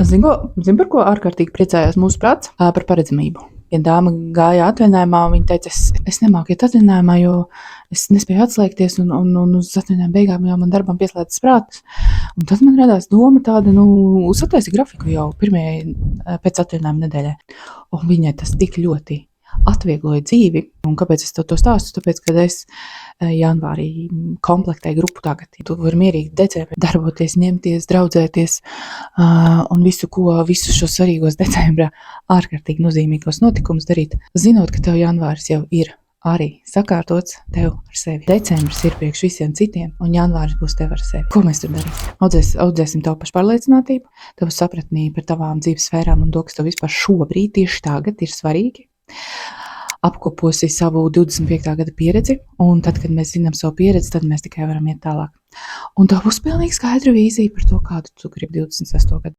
Zini, par ko ārkārtīgi priecājās mūsu prāts? Par paredzamību. Ja dāma gāja atvaļinājumā, viņa teica, es nemāku iet atvaļinājumā, jo es nespēju atslēgties, un uz atvaļinājuma beigām jau man darbam pieslēdzas prāts. Un tad man radās doma tāda, sataisi grafiku jau pirmajai pēc atvaļinājuma nedēļai. Un viņai tas tik ļoti atviegloja dzīvi. Un kāpēc es to stāstu? Tāpēc, kad es janvārī komplektēju grupu tagad, tu vari mierīgi decembrī darboties, ņemties, draudzēties visus šos svarīgos decembrā ārkārtīgi nozīmīgos notikumus darīt, zinot, ka tev janvāris jau ir arī sakārtots tev ar sevi. Decembris ir priekš visiem citiem, un janvāris būs tev ar sevi. Ko mēs tur darīsim? Audzēsim tavu pašpārliecinātību, tavu sapratnī par tavām dzīves sfērām un to, kas tev vispār šobrīd tieši tagad ir svarīgi. Apkoposi savu 25. gada pieredzi, un tad, kad mēs zinām savu pieredzi, tad mēs tikai varam iet tālāk. Un tev būs pilnīgi skaidra vīzija par to, kādu tu gribi 26. gadu.